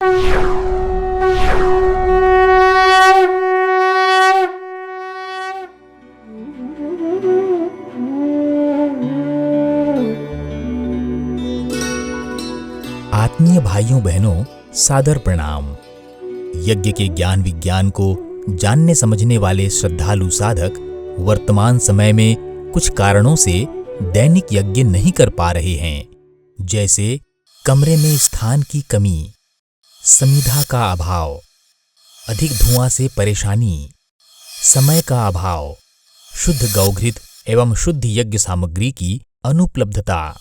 आत्मीय भाइयों बहनों, सादर प्रणाम। यज्ञ के ज्ञान विज्ञान को जानने समझने वाले श्रद्धालु साधक वर्तमान समय में कुछ कारणों से दैनिक यज्ञ नहीं कर पा रहे हैं, जैसे कमरे में स्थान की कमी, समिधा का अभाव, अधिक धुआं से परेशानी, समय का अभाव, शुद्ध गौघृत एवं शुद्ध यज्ञ सामग्री की अनुपलब्धता,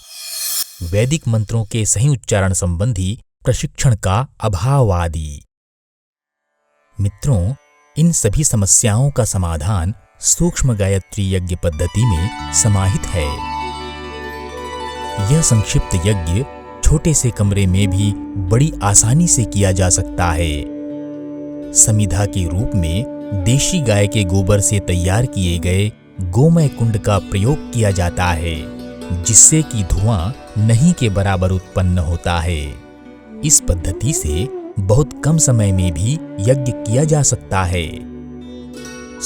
वैदिक मंत्रों के सही उच्चारण संबंधी प्रशिक्षण का अभाव आदि। मित्रों, इन सभी समस्याओं का समाधान सूक्ष्म गायत्री यज्ञ पद्धति में समाहित है। यह संक्षिप्त यज्ञ छोटे से कमरे में भी बड़ी आसानी से किया जा सकता है। समिधा के रूप में देशी गाय के गोबर से तैयार किए गए गोमय कुंड का प्रयोग किया जाता है, जिससे कि धुआं नहीं के बराबर उत्पन्न होता है। इस पद्धति से बहुत कम समय में भी यज्ञ किया जा सकता है।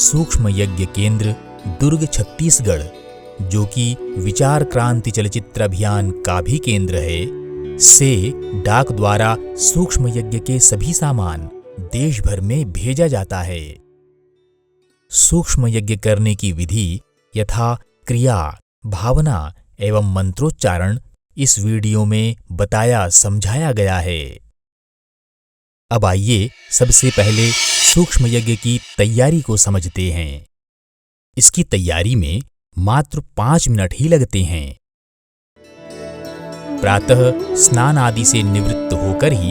सूक्ष्म यज्ञ केंद्र दुर्ग छत्तीसगढ़, जो कि विचार क्रांति चलचित्र अभियान का भी केंद्र है, से डाक द्वारा सूक्ष्म यज्ञ के सभी सामान देश भर में भेजा जाता है। सूक्ष्म यज्ञ करने की विधि यथा क्रिया, भावना एवं मंत्रोच्चारण इस वीडियो में बताया समझाया गया है। अब आइए सबसे पहले सूक्ष्म यज्ञ की तैयारी को समझते हैं। इसकी तैयारी में मात्र 5 मिनट ही लगते हैं। प्रातः स्नान आदि से निवृत्त होकर ही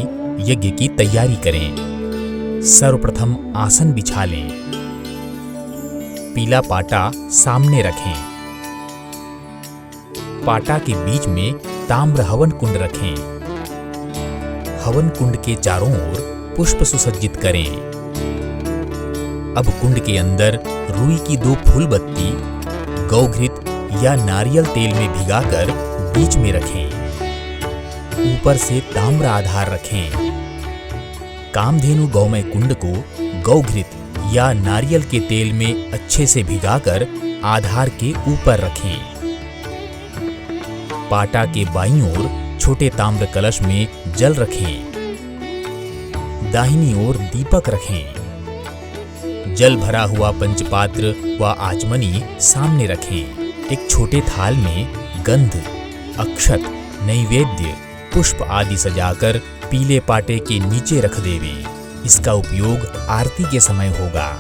यज्ञ की तैयारी करें। सर्वप्रथम आसन बिछा लें। पीला पाटा सामने रखें। पाटा के बीच में ताम्र हवन कुंड रखें। हवन कुंड के चारों ओर पुष्प सुसज्जित करें। अब कुंड के अंदर रुई की 2 फूल बत्ती गौघृत या नारियल तेल में भिगाकर बीच में रखें। ऊपर से ताम्र आधार रखें। कामधेनु गौमय कुंड को गौघृत या नारियल के तेल में अच्छे से भिगाकर आधार के ऊपर रखें। पाटा के बाईं ओर छोटे ताम्र कलश में जल रखें। दाहिनी ओर दीपक रखें। जल भरा हुआ पंचपात्र व आचमनी सामने रखें। एक छोटे थाल में गंध, अक्षत, नैवेद्य, पुष्प आदि सजाकर पीले पाटे के नीचे रख देवें। इसका उपयोग आरती के समय होगा।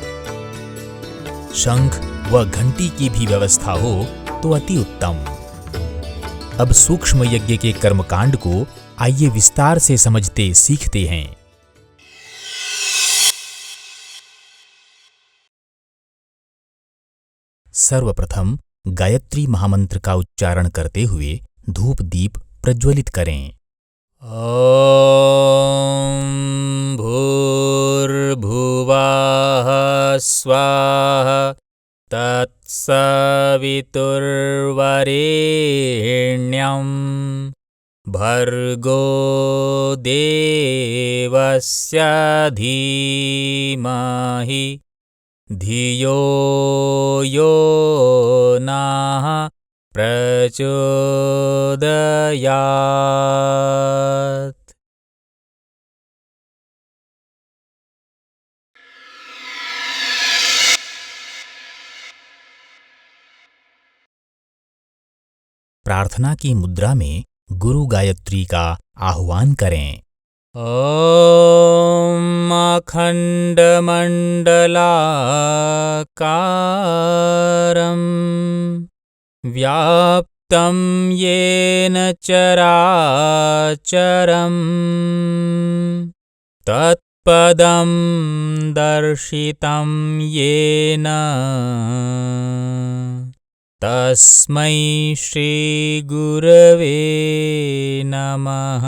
शंख व घंटी की भी व्यवस्था हो तो अति उत्तम। अब सूक्ष्म यज्ञ के कर्मकांड को आइए विस्तार से समझते सीखते हैं। सर्वप्रथम गायत्री महामंत्र का उच्चारण करते हुए धूप दीप प्रज्वलित करें। ओम भूर्भुवः स्वाहा तत्सवितुर्वरेण्यं भर्गो देवस्य धीमहि धियो यो नः प्रचोदयात्। प्रार्थना की मुद्रा में गुरु गायत्री का आह्वान करें। ओम अखंडमंडलाकारं व्याप्तं येन चराचरं तत्पदं दर्शितं येन तस्मै श्री गुरवे नमः।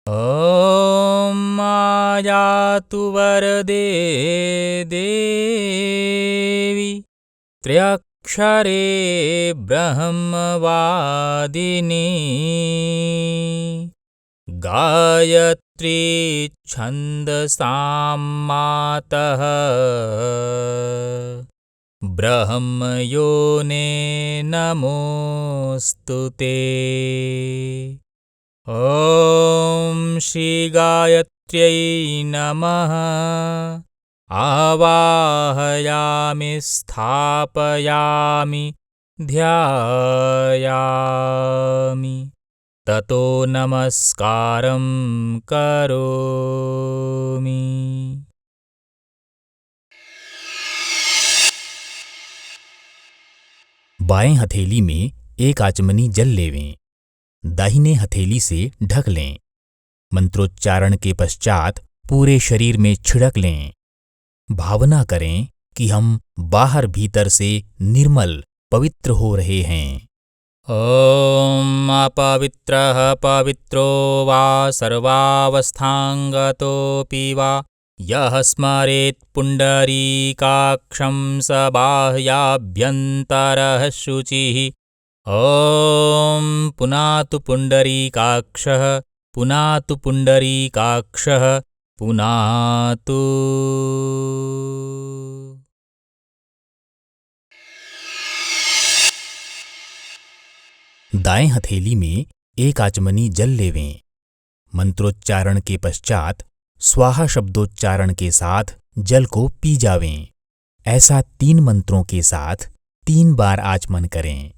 ॐ मायातु वरदे देवी त्र्यक्षरे ब्रह्मवादिनी गायत्री छन्दसां मातः ब्रह्मयोने नमोऽस्तु ते। ॐ श्री गायत्र्यै नमः। आवाहयामि स्थापयामि ध्यायामि ततो नमस्कारं करोमि। बाएं हथेली में एक आचमनी जल लेवें, दाहिने हथेली से ढक लें। मंत्रोच्चारण के पश्चात पूरे शरीर में छिड़क लें। भावना करें कि हम बाहर भीतर से निर्मल पवित्र हो रहे हैं। ॐ अपवित्रः पवित्रो वा सर्वावस्थांगतोऽपि वा यः स्मरेत् पुण्डरीकाक्षं स बाह्याभ्यन्तरः शुचिः। ॐ पुनातु पुण्डरीकाक्षः पुनातु पुण्डरीकाक्षः पुनातु। दाएं हथेली में एक आचमनी जल लेवें। मंत्रोच्चारण के पश्चात स्वाहा शब्दोच्चारण के साथ जल को पी जावें। ऐसा 3 मंत्रों के साथ 3 बार आचमन करें।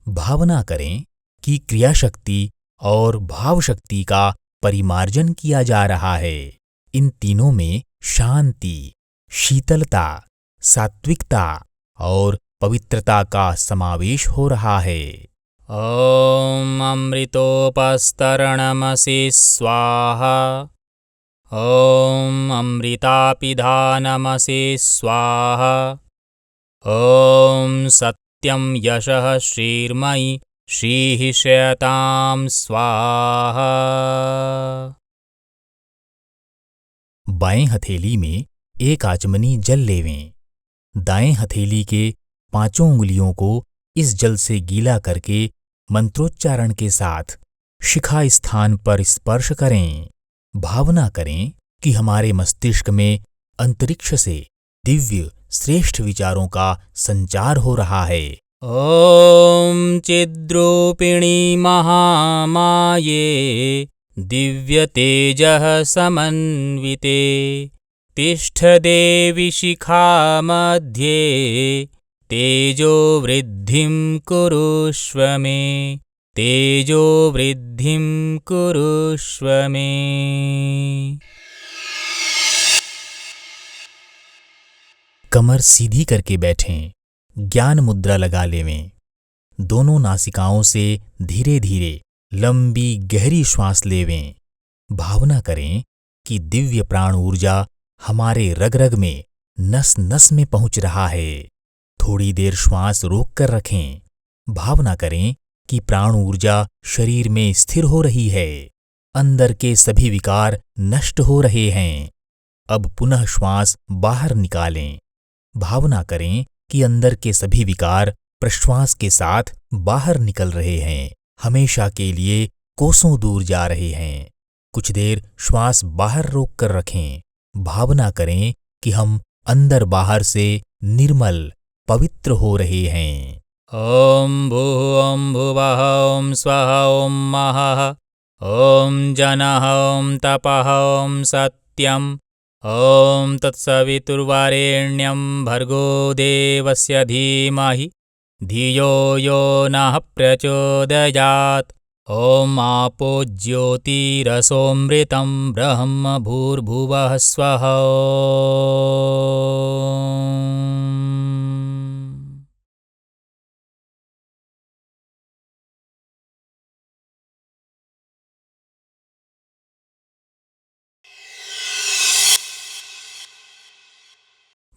भावना करें कि क्रियाशक्ति और भाव शक्ति का परिमार्जन किया जा रहा है। इन तीनों में शांति, शीतलता, सात्विकता और पवित्रता का समावेश हो रहा है। ॐ अमृतोपस्तरणमसि स्वाहा। ॐ अमृतापिधानमसि स्वाहा। ॐ सत्यं यशः श्रीर्मयि श्रीः श्रेयतां स्वाहा। बाएं हथेली में एक आचमनी जल लेवें। दाएं हथेली के 5 उंगलियों को इस जल से गीला करके मंत्रोच्चारण के साथ शिखा स्थान पर स्पर्श करें। भावना करें कि हमारे मस्तिष्क में अंतरिक्ष से दिव्य श्रेष्ठ विचारों का संचार हो रहा है। ॐ चिद्रूपिणी महामाये दिव्य तेजः समन्विते तिष्ठ देवी शिखा मध्ये तेजो वृद्धिं कुरुष्व मे तेजो वृद्धिं कुरुष्व मे। कमर सीधी करके बैठें। ज्ञान मुद्रा लगा लेवें। दोनों नासिकाओं से धीरे धीरे लंबी गहरी श्वास लेवें। भावना करें कि दिव्य प्राण ऊर्जा हमारे रग रग में नस नस में पहुंच रहा है। थोड़ी देर श्वास रोककर रखें। भावना करें कि प्राण ऊर्जा शरीर में स्थिर हो रही है। अंदर के सभी विकार नष्ट हो रहे हैं। अब पुनः श्वास बाहर निकालें। भावना करें कि अंदर के सभी विकार प्रश्वास के साथ बाहर निकल रहे हैं, हमेशा के लिए कोसों दूर जा रहे हैं। कुछ देर श्वास बाहर रोककर रखें। भावना करें कि हम अंदर बाहर से निर्मल पवित्र हो रहे हैं। ॐ भूः ॐ भुवः ॐ स्वः ॐ महः ॐ जनः ॐ तपः ॐ सत्यम् ॐ तत्सवितुर्वरेण्यं भर्गो देवस्य धीमहि धियो यो नः प्रचोदयात्। ॐ आपो ज्योतिरसोऽमृतं ब्रह्म भूर्भुवः स्वः।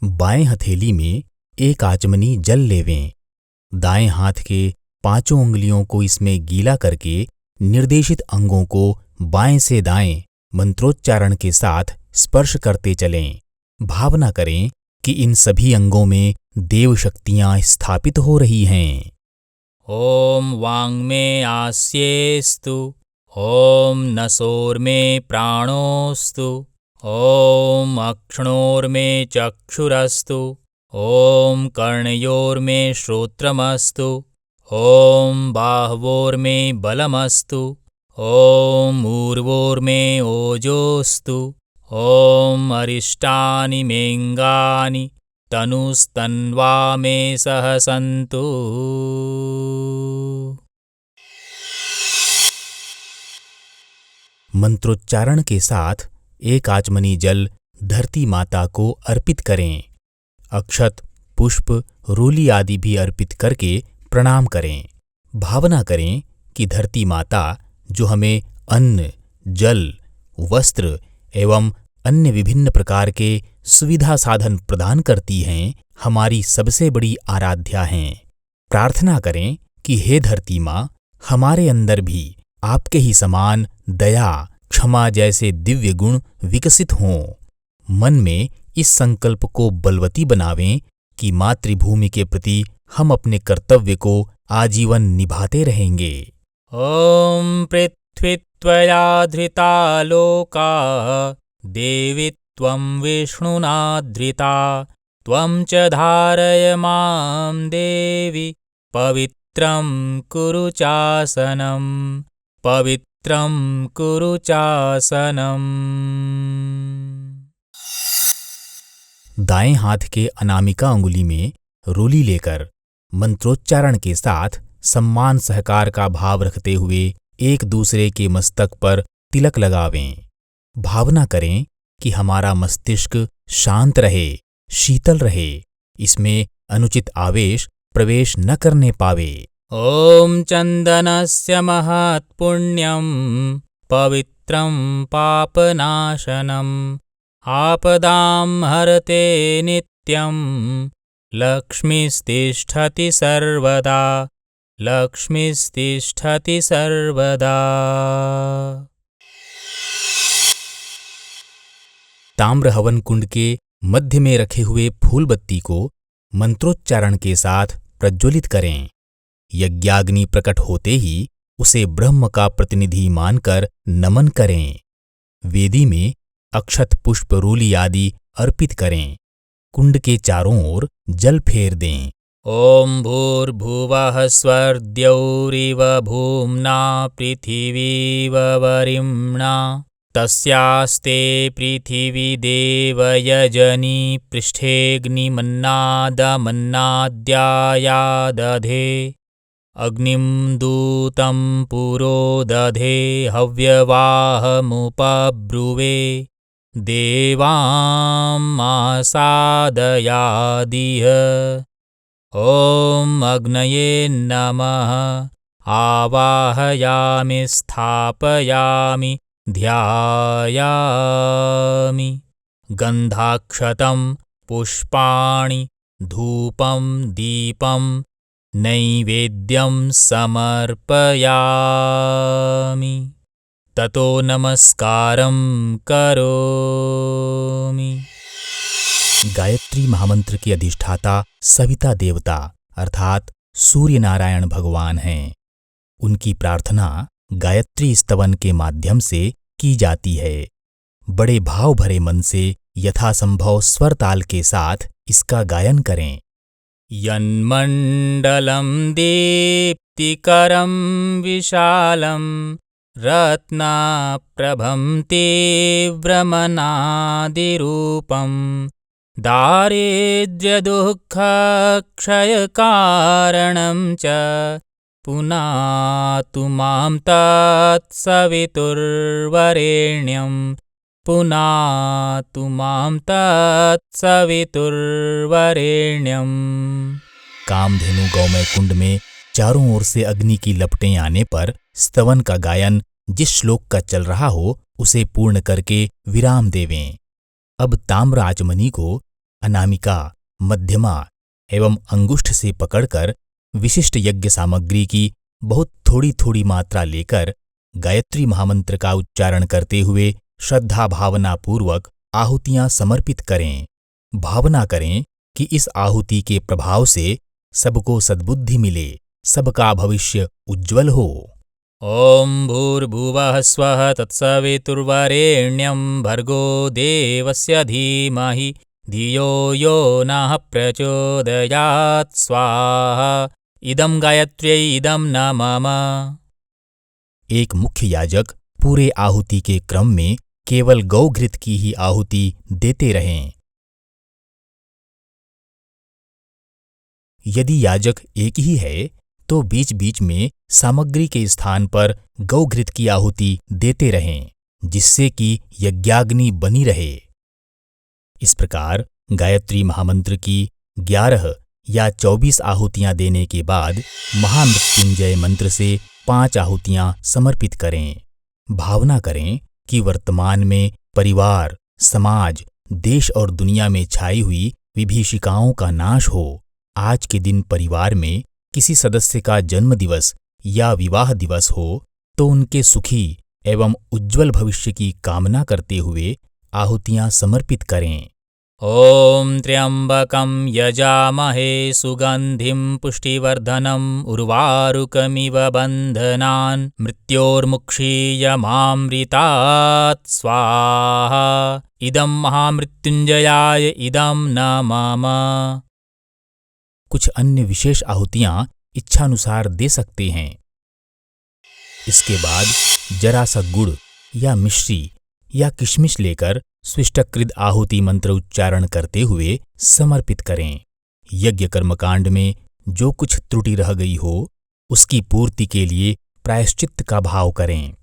बाएं हथेली में एक आचमनी जल लेवें। दाएं हाथ के 5 उंगलियों को इसमें गीला करके निर्देशित अंगों को बाएं से दाएं मंत्रोच्चारण के साथ स्पर्श करते चलें। भावना करें कि इन सभी अंगों में देव शक्तियां स्थापित हो रही हैं। ॐ वाङ्मे आस्येस्तु ॐ नसोर्मे प्राणोऽस्तु। ॐ अक्ष्णोर्मे चक्षुरस्तु। ॐ कर्णयोर्मे श्रोत्रमस्तु। ॐ बाह्वोर्मे बलमस्तु। ॐ ऊर्वोर्मे ओजोऽस्तु। ॐ अरिष्टानि मेऽङ्गानि तनुस्तन्वा मे सह सन्तु। मंत्रोच्चारण के साथ एक आचमनी जल धरती माता को अर्पित करें। अक्षत, पुष्प, रोली आदि भी अर्पित करके प्रणाम करें। भावना करें कि धरती माता जो हमें अन्न, जल, वस्त्र एवं अन्य विभिन्न प्रकार के सुविधा साधन प्रदान करती हैं, हमारी सबसे बड़ी आराध्या हैं। प्रार्थना करें कि हे धरती माँ, हमारे अंदर भी आपके ही समान दया, क्षमा जैसे दिव्य गुण विकसित हों। मन में इस संकल्प को बलवती बनावें कि मातृभूमि के प्रति हम अपने कर्तव्य को आजीवन निभाते रहेंगे। ॐ पृथ्वी त्वया धृता लोका देवी त्वं विष्णुना धृता त्वं च धारय मां देवी पवित्रं कुरु चासनं पवित्रं कुरु चासनम्। दाएं हाथ के अनामिका अंगुली में रोली लेकर मंत्रोच्चारण के साथ सम्मान सहकार का भाव रखते हुए एक दूसरे के मस्तक पर तिलक लगावें। भावना करें कि हमारा मस्तिष्क शांत रहे, शीतल रहे, इसमें अनुचित आवेश प्रवेश न करने पावे। ॐ चन्दनस्य महत्पुण्यं पवित्रं पापनाशनम् आपदां हरते नित्यं लक्ष्मीस्तिष्ठति सर्वदा लक्ष्मीस्तिष्ठति सर्वदा। ताम्र हवन कुंड के मध्य में रखे हुए फूल बत्ती को मंत्रोच्चारण के साथ प्रज्वलित करें। यज्ञाग्नि प्रकट होते ही उसे ब्रह्म का प्रतिनिधि मानकर नमन करें। वेदी में अक्षत, पुष्प, रोली आदि अर्पित करें। कुंड के चारों ओर जल फेर दें। ॐ भूर्भुवः स्वर्द्यौरिव भूम्ना पृथिवीव वरिम्णा तस्यास्ते पृथिवी देवयजनी पृष्ठेऽग्निमन्नादमन्नाद्याया दधे अग्निं दूतं पुरो दधे हव्यवाहमुपब्रुवे देवामासादयादिह। ॐ अग्नये नमः आवाहयामि स्थापयामि ध्यायामि। गन्धाक्षतं पुष्पाणि धूपं दीपं नैवेद्यं समर्पयामि। ततो नमस्कारं करोमि। गायत्री महामंत्र की अधिष्ठाता सविता देवता अर्थात सूर्य नारायण भगवान हैं। उनकी प्रार्थना गायत्री स्तवन के माध्यम से की जाती है। बड़े भाव भरे मन से यथासंभव स्वर ताल के साथ इसका गायन करें। यन्मण्डलं दीप्तिकरं विशालं रत्नप्रभं तीव्रमनादिरूपं दारिद्र्यदुःखक्षयकारणं च पुनातु मां तत्सवितुर्वरेण्यं पुनातु मां तत्सवितुर्वरेण्यं। कामधेनु गौमय कुंड में चारों ओर से अग्नि की लपटें आने पर स्तवन का गायन जिस श्लोक का चल रहा हो उसे पूर्ण करके विराम देवें। अब ताम्र आचमनी को अनामिका, मध्यमा एवं अंगुष्ठ से पकड़कर विशिष्ट यज्ञ सामग्री की बहुत थोड़ी थोड़ी मात्रा लेकर गायत्री महामंत्र का उच्चारण करते हुए श्रद्धा भावना पूर्वक आहुतियां समर्पित करें। भावना करें कि इस आहुति के प्रभाव से सबको सद्बुद्धि मिले, सबका भविष्य उज्जवल हो। ॐ भूर्भुवः स्वः तत्सवितुर्वरेण्यं भर्गो देवस्य धीमहि धियो यो नः प्रचोदयात् स्वाहा इदं गायत्र्यै इदं न मम। एक मुख्य याजक पूरे आहुति के क्रम में केवल गौघृत की ही आहुति देते रहें। यदि याजक एक ही है तो बीच बीच में सामग्री के स्थान पर गौघृत की आहुति देते रहें, जिससे कि यज्ञाग्नि बनी रहे। इस प्रकार गायत्री महामंत्र की 11 या 24 आहुतियां देने के बाद महामृत्युंजय मंत्र से 5 आहुतियां समर्पित करें। भावना करें कि वर्तमान में परिवार, समाज, देश और दुनिया में छाई हुई विभीषिकाओं का नाश हो। आज के दिन परिवार में किसी सदस्य का जन्म दिवस या विवाह दिवस हो तो उनके सुखी एवं उज्जवल भविष्य की कामना करते हुए आहुतियां समर्पित करें। ॐ त्र्यंबकं यजामहे सुगंधिं पुष्टिवर्धनम् उर्वारुकमिव बन्धनान् मृत्योर्मुक्षीयमामृतात् स्वाहा इदं महामृत्युंजयाय इदं न मम। कुछ अन्य विशेष आहुतियां इच्छानुसार दे सकते हैं। इसके बाद जरा सा गुड़ या मिश्री या किशमिश लेकर स्विष्टकृत आहुति मंत्र उच्चारण करते हुए समर्पित करें। यज्ञ कर्मकांड में जो कुछ त्रुटि रह गई हो उसकी पूर्ति के लिए प्रायश्चित्त का भाव करें।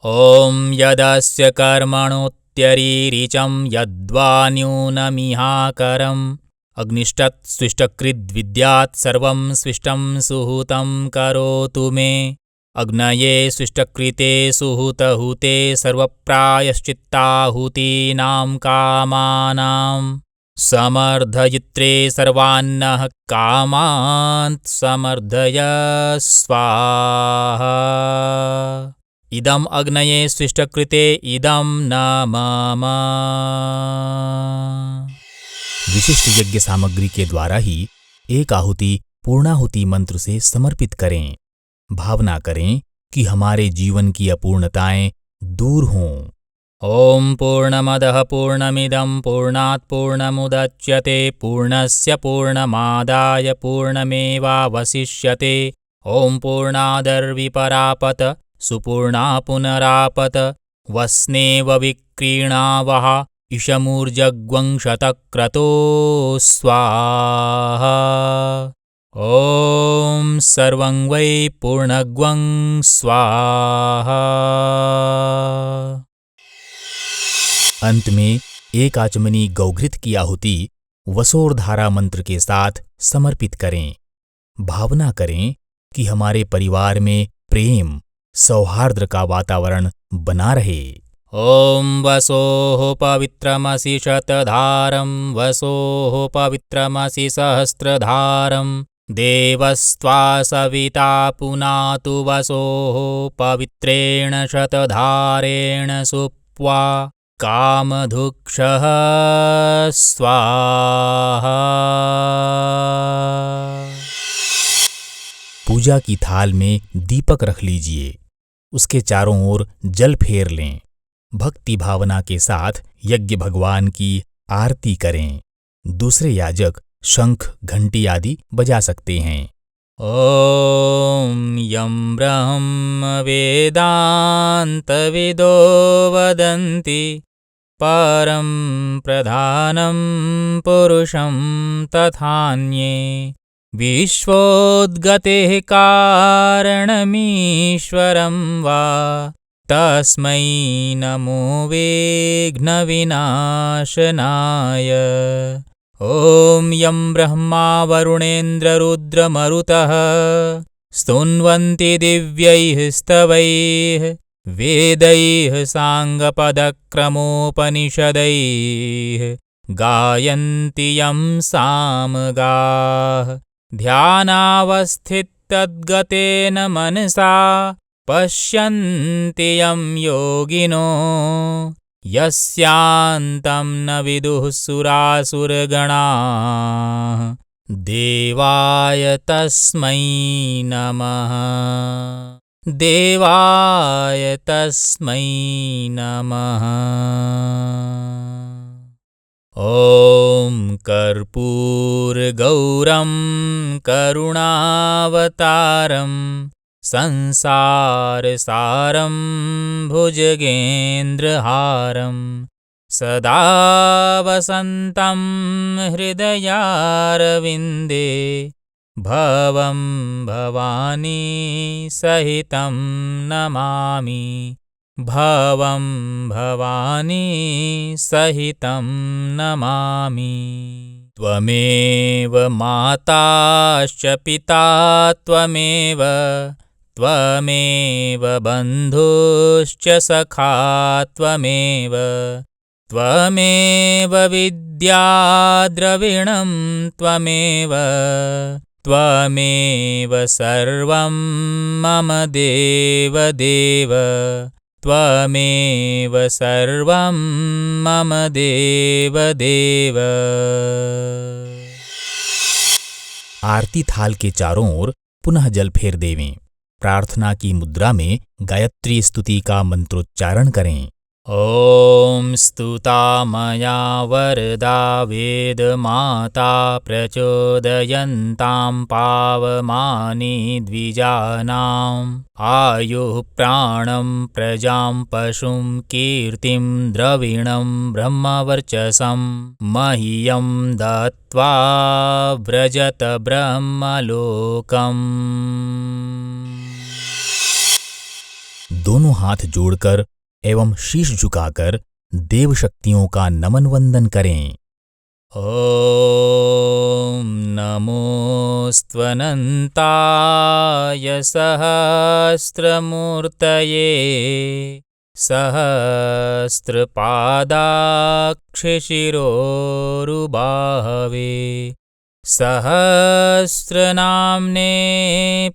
ॐ यदस्य कर्मणोत्यरीरिचं यद्वा न्यूनमिहाकरम् अग्निष्टत् स्विष्टकृद् विद्यात् सर्वं स्विष्टं सुहूतं करोतु मे। अग्नये स्विष्टकृते सुहूतहुते सर्वप्रायश्चित्ताहुतीनां कामानां समर्धयित्रे सर्वान्नः कामान् समर्धय स्वाहा इदं अग्नये स्विष्टकृते इदं न मम। विशिष्ट यज्ञ सामग्री के द्वारा ही एक आहुति पूर्णाहुति मंत्र से समर्पित करें। भावना करें कि हमारे जीवन की अपूर्णताएं दूर हों। ॐ पूर्णमदः पूर्णमिदं पूर्णात् पूर्णमुदच्यते पूर्णस्य पूर्णमादाय पूर्णमेवावशिष्यते। ॐ पूर्णादर्विपरापत सुपूर्णा पुनरापत वस्नेव विक्रीणावः इषमूर्जग्वं शतक्रतो स्वाहा। ॐ सर्वं वै पूर्णग्वं स्वाहा। अंत में एक आचमनी गौघृत की आहुति वसोर्धारा मंत्र के साथ समर्पित करें। भावना करें कि हमारे परिवार में प्रेम, सौहार्द का वातावरण बना रहे। ॐ वसोः पवित्रमसि शतधारं वसोः पवित्रमसि सहस्रधारं देवस्त्वा सविता पुनातु वसोः पवित्रेण शतधारेण सुप्वा कामधुक्षः स्वाहा। पूजा की थाल में दीपक रख लीजिए, उसके चारों ओर जल फेर लें। भक्ति भावना के साथ यज्ञ भगवान की आरती करें। दूसरे याजक शंख, घंटी आदि बजा सकते हैं। ॐ यं ब्रह्म वेदान्तविदो वदन्ति परं प्रधानं पुरुषं तथान्ये विश्वोद्गतेः कारणमीश्वरं वा तस्मै नमो विघ्नविनाशनाय। ॐ यं ब्रह्मा वरुणेन्द्ररुद्रमरुतः स्तुन्वन्ति दिव्यैः स्तवैः वेदैः साङ्गपदक्रमोपनिषदैः गायन्ति यं सामगाः ध्यानावस्थितद्गतेन मनसा पश्यन्ति यं योगिनो यस्यान्तं न विदुः सुरासुरगणाः देवाय तस्मै नमः। देवाय तस्मै नमः। ॐ कर्पूरगौरं करुणावतारं संसारसारं भुजगेन्द्रहारं सदा वसन्तं हृदयारविन्दे भवं भवानी सहितं नमामि। भवं भवानी सहितं नमामि। त्वमेव माताश्च पिता त्वमेव त्वमेव बन्धुश्च सखा त्वमेव त्वमेव विद्या द्रविणं त्वमेव त्वमेव सर्वं मम देवदेव त्वमेव सर्वं मम देवदेव। आरती थाल के चारों ओर पुनः जल फेर देवें। प्रार्थना की मुद्रा में गायत्री स्तुति का मंत्रोच्चारण करें। ॐ स्तुता मया वरदा वेदमाता प्रचोदयन्तां पावमानि द्विजानाम् आयुः प्राणं प्रजां पशुं कीर्तिं द्रविणं ब्रह्मवर्चसं मह्यं दत्त्वा व्रजत ब्रह्मलोकम्। दोनों हाथ जोड़कर एवं शीश झुकाकर देव शक्तियों का नमन वंदन करें। ॐ नमोऽस्त्वनन्ताय सहस्रमूर्तये सहस्रपादाक्षशिरोरुबाहवे सहस्रनाम्ने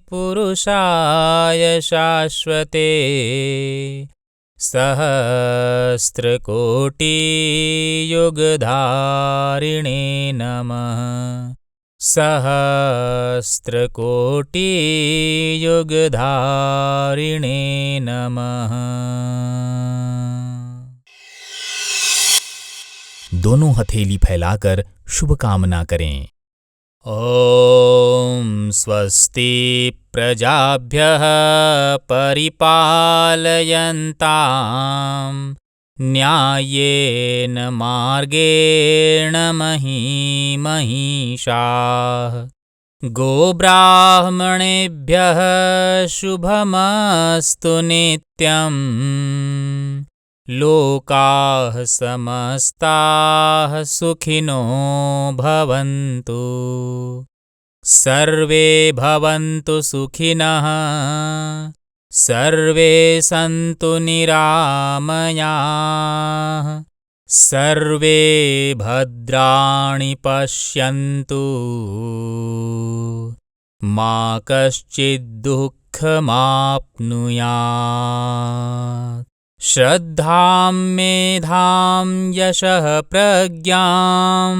पुरुषाय शाश्वते सहस्रकोटियुगधारिणे नमः। सहस्रकोटियुगधारिणे नमः। दोनों हथेली फैलाकर शुभ कामना करें। ॐ स्वस्ति प्रजाभ्यः परिपालयन्तां न्याय्येन मार्गेण महिषाः गोब्राह्मणेभ्यः शुभमस्तु नित्यम् लोकाः समस्ताः सुखिनो भवन्तु सर्वे भवन्तु सुखिनः सर्वे सन्तु निरामयाः सर्वे भद्राणि पश्यन्तु मा कश्चित् दुःखमाप्नुयात्। श्रद्धां मेधां यशः प्रज्ञां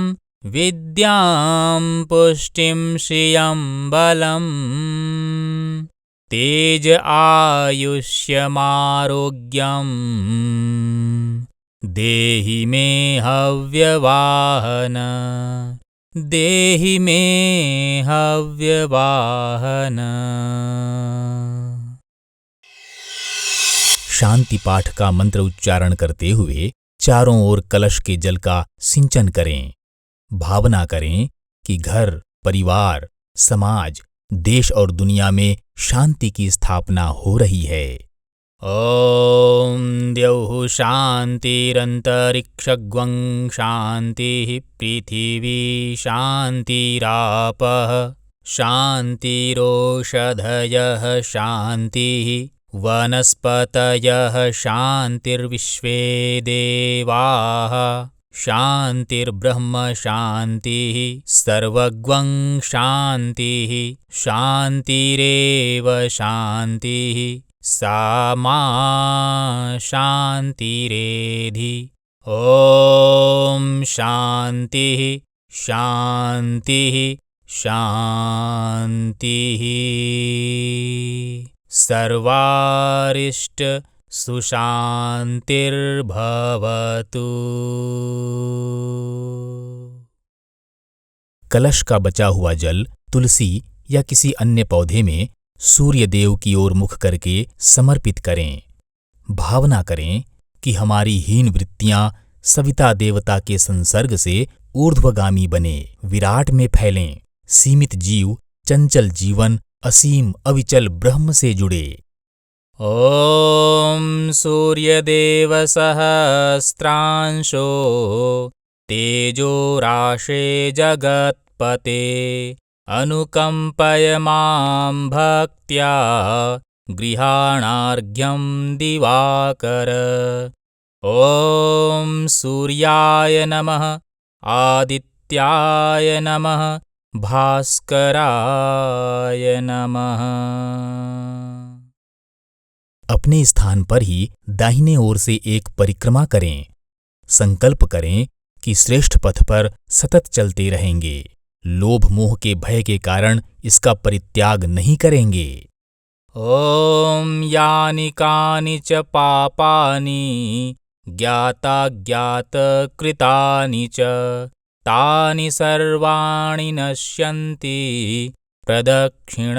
विद्यां पुष्टिं श्रियं बलम् तेज आयुष्यमारोग्यम् देहि मे हव्यवाहन देहि मे हव्यवाहन। शांति पाठ का मंत्र उच्चारण करते हुए चारों ओर कलश के जल का सिंचन करें। भावना करें कि घर, परिवार, समाज, देश और दुनिया में शांति की स्थापना हो रही है। ॐ द्यौः शान्तिरन्तरिक्षगं शान्तिः पृथिवी शान्तिरापः शान्तिरोषधयः शान्तिः वनस्पतयः शान्तिर्विश्वे देवाः शान्तिर्ब्रह्म शान्तिः सर्वगं शान्तिः शान्तिरेव शान्तिः सा मा शान्तिरेधि। ॐ शान्तिः शान्तिः शान्तिः। सर्वारिष्ट सुशांतिर्भवतु। कलश का बचा हुआ जल तुलसी या किसी अन्य पौधे में सूर्य देव की ओर मुख करके समर्पित करें। भावना करें कि हमारी हीन वृत्तियां सविता देवता के संसर्ग से ऊर्ध्वगामी बने, विराट में फैलें। सीमित जीव चंचल जीवन असीम अविचल ब्रह्म से जुड़े। ओम सूर्यदेव सहस्रांशो तेजो राशे जगत्पते अनुकंपय मां भक्त्या गृहाणार्घ्यं दिवाकर। ओम सूर्याय नमः, आदित्याय नमः, भास्कराय नमः। अपने स्थान पर ही दाहिने ओर से एक परिक्रमा करें। संकल्प करें कि श्रेष्ठ पथ पर सतत चलते रहेंगे। लोभ मोह के भय के कारण इसका परित्याग नहीं करेंगे। ओम यानि कानि च पापानि ज्ञाताज्ञात कृतानि च तानि सर्वाणि नश्यन्ति प्रदक्षिण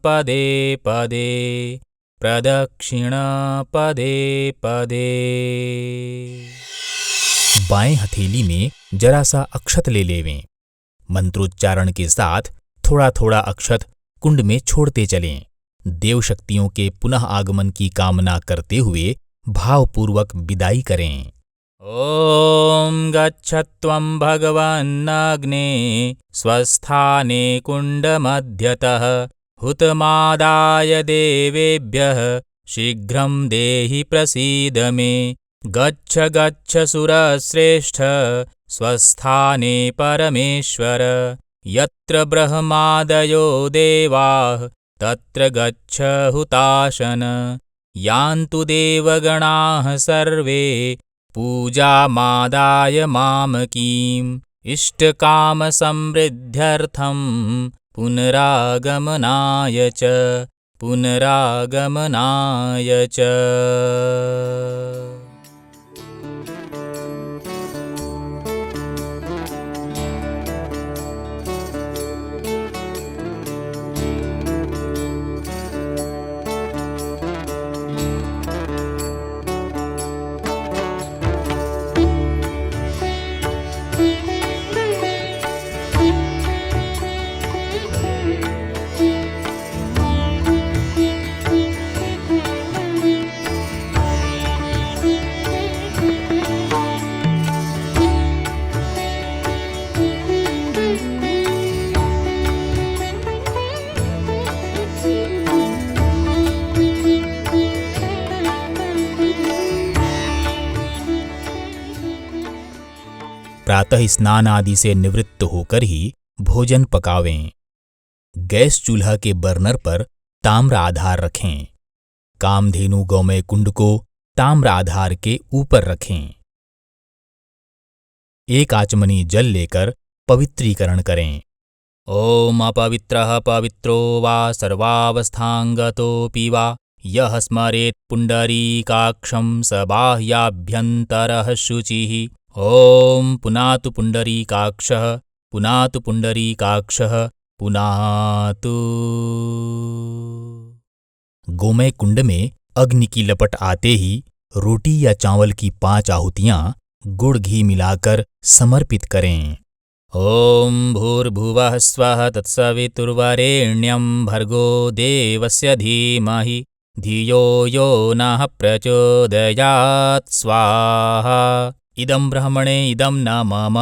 पदे पदे, प्रदक्षिण पदे पदे। बाएं हथेली में जरा सा अक्षत ले लेवें। मंत्रोच्चारण के साथ थोड़ा थोड़ा अक्षत कुंड में छोड़ते चलें। देव शक्तियों के पुनः आगमन की कामना करते हुए भावपूर्वक विदाई करें। ओम गच्छत्वं भगवन्नग्ने स्वस्थाने कुण्डमध्यतः हुतमादाय देवेभ्यः शीघ्रं देहि प्रसीद मे। गच्छ गच्छ सुरश्रेष्ठ स्वस्थाने परमेश्वर। यत्र ब्रह्मादयो देवाः तत्र गच्छ हुताशन। यान्तु देवगणाः सर्वे पूजामादाय मामकीम्। इष्टकामसमृद्ध्यर्थं पुनरागमनाय च, पुनरागमनाय च। प्रातः स्नान आदि से निवृत्त होकर ही भोजन पकावें। गैस चूल्हा के बर्नर पर ताम्र आधार रखें। कामधेनु गौमय कुंड को ताम्र आधार के ऊपर रखें। एक आचमनी जल लेकर पवित्रीकरण करें। ओम अपवित्रः पवित्रो वा सर्वावस्थांगतोऽपि वा यः स्मरेत् पुण्डरीकाक्षं स बाह्याभ्यन्तरः शुचिः। ओम पुनातु पुण्डरीकाक्षः, पुनातु पुण्डरीकाक्षः, पुनातु। गोमय कुंड में अग्नि की लपट आते ही रोटी या चावल की 5 आहुतियां गुड़ घी मिलाकर समर्पित करें। ओम भूर्भुवः स्वः तत्सवितुर्वरेण्यं भर्गो देवस्य धीमहि धियो यो नः प्रचोदयात् स्वाहा। इदं ब्रह्मणे इदं न मम।